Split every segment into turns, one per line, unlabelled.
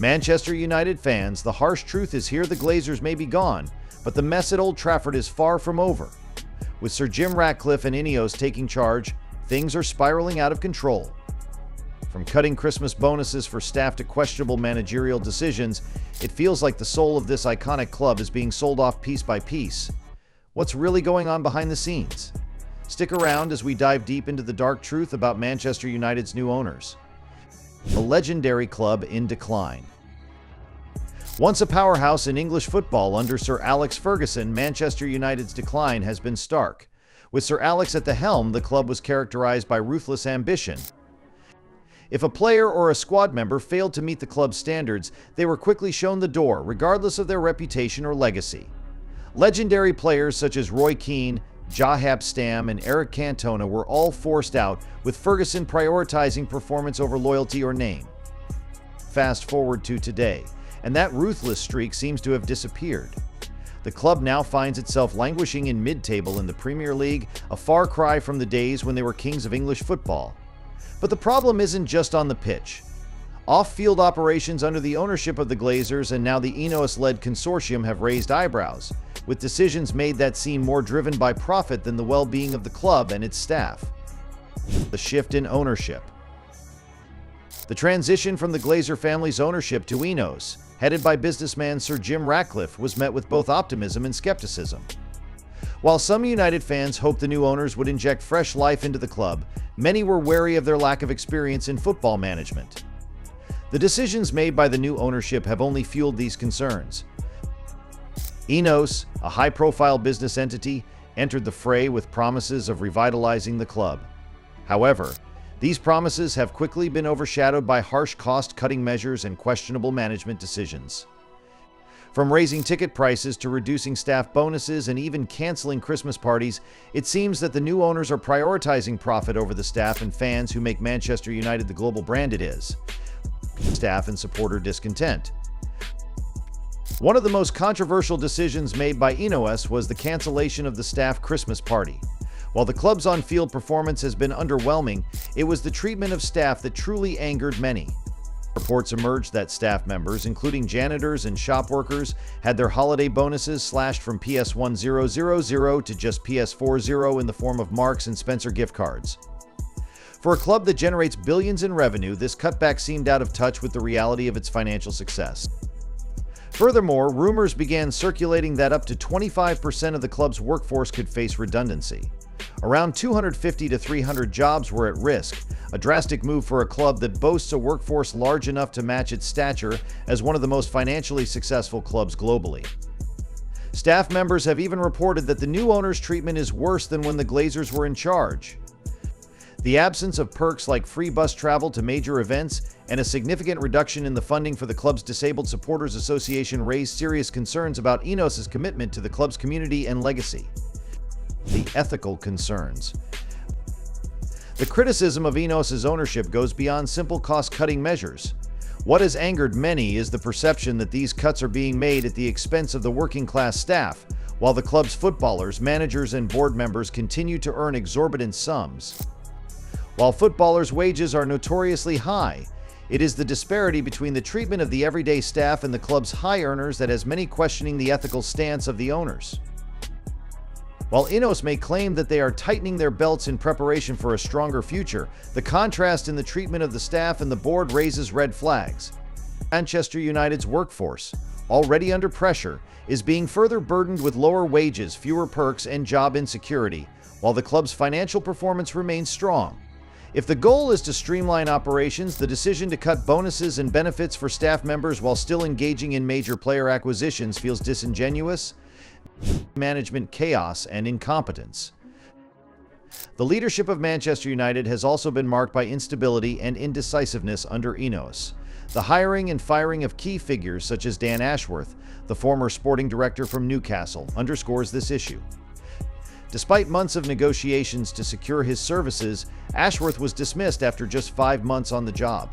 Manchester United fans, the harsh truth is here: the Glazers may be gone, but the mess at Old Trafford is far from over. With Sir Jim Ratcliffe and Ineos taking charge, things are spiraling out of control. From cutting Christmas bonuses for staff to questionable managerial decisions, it feels like the soul of this iconic club is being sold off piece by piece. What's really going on behind the scenes? Stick around as we dive deep into the dark truth about Manchester United's new owners. A legendary club in decline. Once a powerhouse in English football under Sir Alex Ferguson, Manchester United's decline has been stark. With Sir Alex at the helm, the club was characterized by ruthless ambition. If a player or a squad member failed to meet the club's standards, they were quickly shown the door, regardless of their reputation or legacy. Legendary players such as Roy Keane, Jahab Stam, and Eric Cantona were all forced out, with Ferguson prioritizing performance over loyalty or name. Fast forward to today, and that ruthless streak seems to have disappeared. The club now finds itself languishing in mid-table in the Premier League, a far cry from the days when they were kings of English football. But the problem isn't just on the pitch. Off-field operations under the ownership of the Glazers and now the Ineos-led consortium have raised eyebrows, with decisions made that seem more driven by profit than the well-being of the club and its staff. The shift in ownership. The transition from the Glazer family's ownership to Ineos, headed by businessman Sir Jim Ratcliffe, was met with both optimism and skepticism. While some United fans hoped the new owners would inject fresh life into the club, many were wary of their lack of experience in football management. The decisions made by the new ownership have only fueled these concerns. Ineos, a high-profile business entity, entered the fray with promises of revitalizing the club. However, these promises have quickly been overshadowed by harsh cost-cutting measures and questionable management decisions. From raising ticket prices to reducing staff bonuses and even canceling Christmas parties, it seems that the new owners are prioritizing profit over the staff and fans who make Manchester United the global brand it is. Staff and supporter discontent. One of the most controversial decisions made by Ineos was the cancellation of the staff Christmas party. While the club's on-field performance has been underwhelming, it was the treatment of staff that truly angered many. Reports emerged that staff members, including janitors and shop workers, had their holiday bonuses slashed from PS1000 to just PS40 in the form of Marks and Spencer gift cards. For a club that generates billions in revenue, this cutback seemed out of touch with the reality of its financial success. Furthermore, rumors began circulating that up to 25% of the club's workforce could face redundancy. Around 250 to 300 jobs were at risk, a drastic move for a club that boasts a workforce large enough to match its stature as one of the most financially successful clubs globally. Staff members have even reported that the new owner's treatment is worse than when the Glazers were in charge. The absence of perks like free bus travel to major events and a significant reduction in the funding for the club's Disabled Supporters Association raised serious concerns about Ineos' commitment to the club's community and legacy. The ethical concerns. The criticism of Ineos' ownership goes beyond simple cost-cutting measures. What has angered many is the perception that these cuts are being made at the expense of the working-class staff, while the club's footballers, managers, and board members continue to earn exorbitant sums. While footballers' wages are notoriously high, it is the disparity between the treatment of the everyday staff and the club's high earners that has many questioning the ethical stance of the owners. While Ineos may claim that they are tightening their belts in preparation for a stronger future, the contrast in the treatment of the staff and the board raises red flags. Manchester United's workforce, already under pressure, is being further burdened with lower wages, fewer perks, and job insecurity, while the club's financial performance remains strong. If the goal is to streamline operations, the decision to cut bonuses and benefits for staff members while still engaging in major player acquisitions feels disingenuous. Management chaos and incompetence. The leadership of Manchester United has also been marked by instability and indecisiveness under Ineos. The hiring and firing of key figures such as Dan Ashworth, the former sporting director from Newcastle, underscores this issue. Despite months of negotiations to secure his services, Ashworth was dismissed after just 5 months on the job.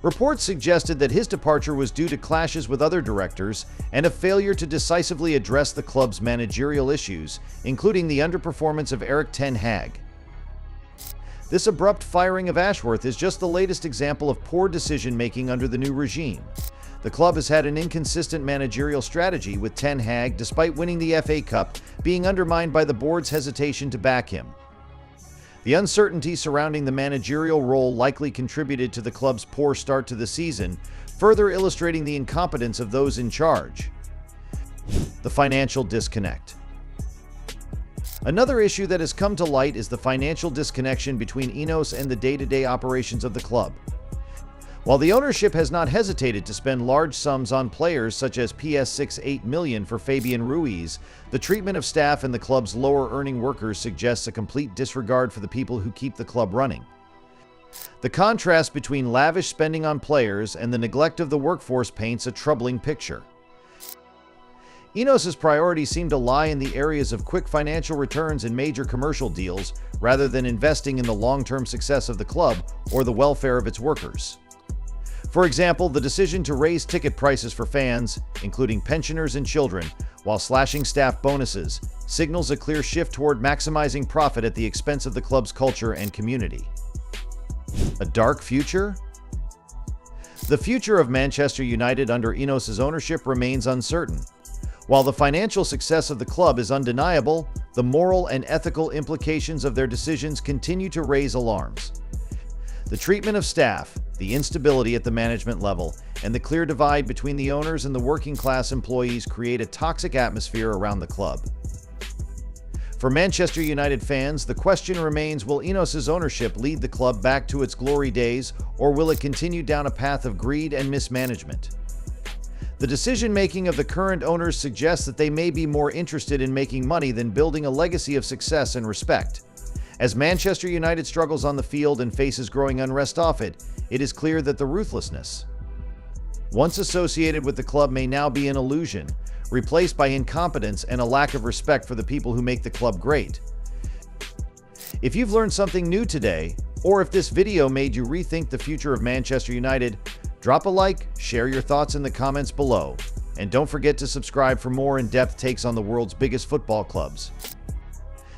Reports suggested that his departure was due to clashes with other directors and a failure to decisively address the club's managerial issues, including the underperformance of Erik ten Hag. This abrupt firing of Ashworth is just the latest example of poor decision-making under the new regime. The club has had an inconsistent managerial strategy, with Ten Hag, despite winning the FA Cup, being undermined by the board's hesitation to back him. The uncertainty surrounding the managerial role likely contributed to the club's poor start to the season, further illustrating the incompetence of those in charge. The financial disconnect. Another issue that has come to light is the financial disconnection between Ineos and the day-to-day operations of the club. While the ownership has not hesitated to spend large sums on players such as PS68 million for Fabian Ruiz, the treatment of staff and the club's lower-earning workers suggests a complete disregard for the people who keep the club running. The contrast between lavish spending on players and the neglect of the workforce paints a troubling picture. Ineos' priorities seem to lie in the areas of quick financial returns and major commercial deals, rather than investing in the long-term success of the club or the welfare of its workers. For example, the decision to raise ticket prices for fans, including pensioners and children, while slashing staff bonuses, signals a clear shift toward maximizing profit at the expense of the club's culture and community. A dark future? The future of Manchester United under Ineos' ownership remains uncertain. While the financial success of the club is undeniable, the moral and ethical implications of their decisions continue to raise alarms. The treatment of staff, the instability at the management level, and the clear divide between the owners and the working-class employees create a toxic atmosphere around the club. For Manchester United fans, the question remains, will Ineos' ownership lead the club back to its glory days, or will it continue down a path of greed and mismanagement? The decision-making of the current owners suggests that they may be more interested in making money than building a legacy of success and respect. As Manchester United struggles on the field and faces growing unrest off it, it is clear that the ruthlessness once associated with the club may now be an illusion, replaced by incompetence and a lack of respect for the people who make the club great. If you've learned something new today, or if this video made you rethink the future of Manchester United, drop a like, share your thoughts in the comments below, and don't forget to subscribe for more in-depth takes on the world's biggest football clubs.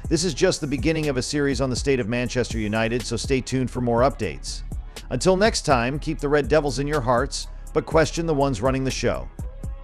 This is just the beginning of a series on the state of Manchester United, so stay tuned for more updates. Until next time, keep the Red Devils in your hearts, but question the ones running the show.